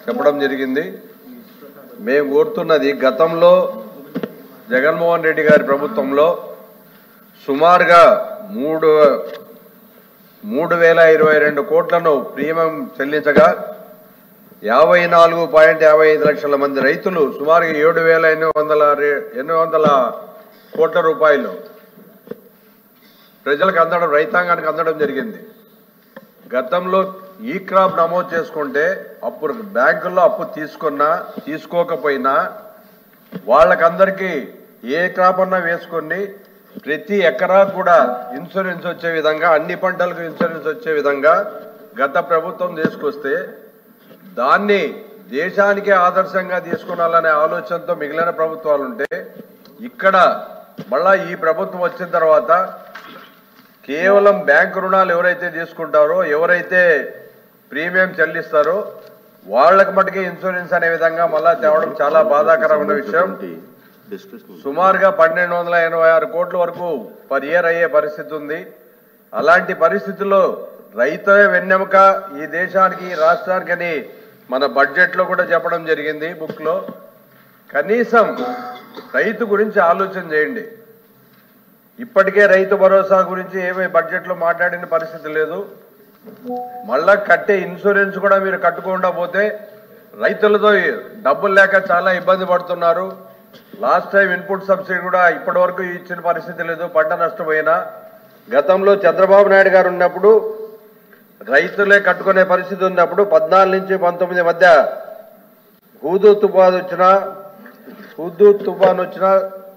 చెప్పడం జరిగింది. మేము కోరుతున్నది గతంలో జగన్మోహన్ రెడ్డి గారి ప్రభుత్వంలో సుమారుగా 3,022 కోట్లను ప్రీమియం చెల్లించగా 54.55 లక్షల మంది రైతులు సుమారుగా 7,800 కోట్ల రూపాయలు ప్రజలకు అందడం, రైతాంగానికి అందడం జరిగింది. గతంలో ఈ క్రాప్ నమోదు చేసుకుంటే అప్పుడు బ్యాంకుల్లో అప్పు తీసుకున్నా తీసుకోకపోయినా వాళ్ళకందరికీ ఏ క్రాప్ అన్నా వేసుకొని ప్రతి ఎకరా కూడా ఇన్సూరెన్స్ వచ్చే విధంగా, అన్ని పంటలకు ఇన్సూరెన్స్ వచ్చే విధంగా గత ప్రభుత్వం తీసుకొస్తే దాన్ని దేశానికే ఆదర్శంగా తీసుకున్నాలనే ఆలోచనతో మిగిలిన ప్రభుత్వాలు ఉంటే, ఇక్కడ మళ్ళా ఈ ప్రభుత్వం వచ్చిన తర్వాత కేవలం బ్యాంకు రుణాలు ఎవరైతే తీసుకుంటారో, ఎవరైతే ప్రీమియం చెల్లిస్తారో వాళ్ళకి మటుకే ఇన్సూరెన్స్ అనే విధంగా మళ్ళా తేవడం చాలా బాధాకరమైన విషయం. సుమారుగా 1,286 కోట్ల వరకు పర్ ఇయర్ అయ్యే పరిస్థితి ఉంది. అలాంటి పరిస్థితుల్లో రైతే వెన్నెముక ఈ దేశానికి, ఈ రాష్ట్రానికి అని మన బడ్జెట్లో కూడా చెప్పడం జరిగింది బుక్ లో. కనీసం రైతు గురించి ఆలోచన చేయండి. ఇప్పటికే రైతు భరోసా గురించి ఏమీ బడ్జెట్లో మాట్లాడిన పరిస్థితి లేదు. మళ్ళా కట్టే ఇన్సూరెన్స్ కూడా మీరు కట్టుకుండా పోతే రైతులతో డబ్బులు లేక చాలా ఇబ్బంది పడుతున్నారు. లాస్ట్ టైం ఇన్పుట్ సబ్సిడీ కూడా ఇప్పటి వరకు ఇచ్చిన పరిస్థితి లేదు. పంట నష్టపోయినా గతంలో చంద్రబాబు నాయుడు గారు ఉన్నప్పుడు రైతులే కట్టుకునే పరిస్థితి ఉన్నప్పుడు 14 నుంచి 19 మధ్య హుదూద్ తుఫాన్ వచ్చినా,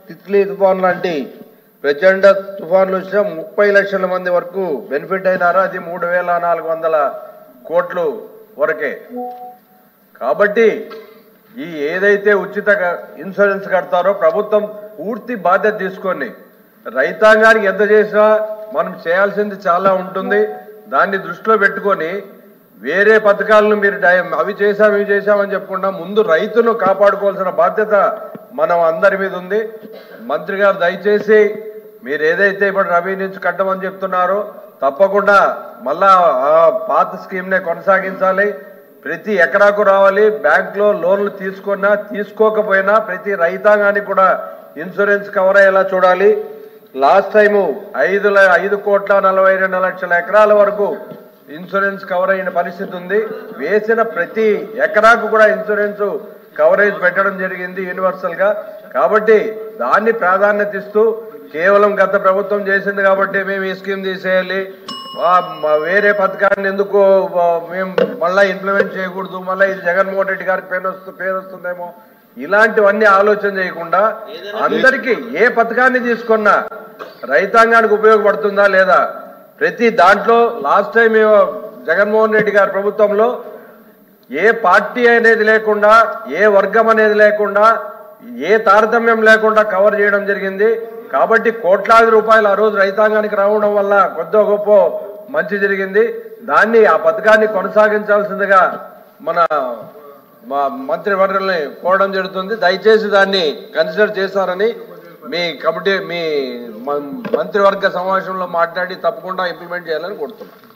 తిత్లీ తుఫాన్ లాంటి ప్రచండ తుఫాన్లు వచ్చినా 30 లక్షల మంది వరకు బెనిఫిట్ అయినారు. అది 3,400 కోట్లు వరకే. కాబట్టి ఈ ఏదైతే ఉచిత ఇన్సూరెన్స్ కడతారో ప్రభుత్వం పూర్తి బాధ్యత తీసుకొని రైతాంగానికి ఎంత చేసినా మనం చేయాల్సింది చాలా ఉంటుంది. దాన్ని దృష్టిలో పెట్టుకొని వేరే పథకాలను మీరు అవి చేశాం ఇవి చేశామని చెప్పకుండా ముందు రైతును కాపాడుకోవాల్సిన బాధ్యత మనం అందరి మీద ఉంది. మంత్రి గారు దయచేసి మీరు ఏదైతే ఇప్పుడు రబీ నుంచి కట్టమని చెప్తున్నారో తప్పకుండా మళ్ళా పాత స్కీమ్నే కొనసాగించాలి. ప్రతి ఎకరాకు రావాలి. బ్యాంకులో లోన్లు తీసుకున్నా తీసుకోకపోయినా ప్రతి రైతాంగానికి కూడా ఇన్సూరెన్స్ కవర్ అయ్యేలా చూడాలి. లాస్ట్ టైము 5,42,00,000 ఎకరాల వరకు ఇన్సూరెన్స్ కవర్ అయిన పరిస్థితి ఉంది. వేసిన ప్రతి ఎకరాకు కూడా ఇన్సూరెన్స్ కవరేజ్ పెట్టడం జరిగింది యూనివర్సల్ గా. కాబట్టి దాన్ని ప్రాధాన్యత ఇస్తూ కేవలం గత ప్రభుత్వం చేసింది కాబట్టి మేము ఈ స్కీమ్ తీసేయాలి, వేరే పథకాన్ని ఎందుకు మేము మళ్ళీ ఇంప్లిమెంట్ చేయకూడదు, మళ్ళీ ఇది జగన్మోహన్ రెడ్డి గారికి పేరు వస్తుందేమో, ఇలాంటివన్నీ ఆలోచన చేయకుండా అందరికీ ఏ పథకాన్ని తీసుకున్నా రైతాంగానికి ఉపయోగపడుతుందా లేదా ప్రతి దాంట్లో లాస్ట్ టైం జగన్మోహన్ రెడ్డి గారి ప్రభుత్వంలో ఏ పార్టీ అనేది లేకుండా, ఏ వర్గం అనేది లేకుండా, ఏ తారతమ్యం లేకుండా కవర్ చేయడం జరిగింది. కాబట్టి కోట్లాది రూపాయలు ఆ రోజు రైతాంగానికి రావడం వల్ల కొద్దో గొప్ప మంచి జరిగింది. దాన్ని ఆ పథకాన్ని కొనసాగించాల్సిందిగా మన మంత్రివర్యుల్ని కోరడం జరుగుతుంది. దయచేసి దాన్ని కన్సిడర్ చేశారని మీ కమిటీ, మీ మంత్రివర్గ సమావేశంలో మాట్లాడి తప్పకుండా ఇంప్లిమెంట్ చేయాలని కోరుతున్నాను.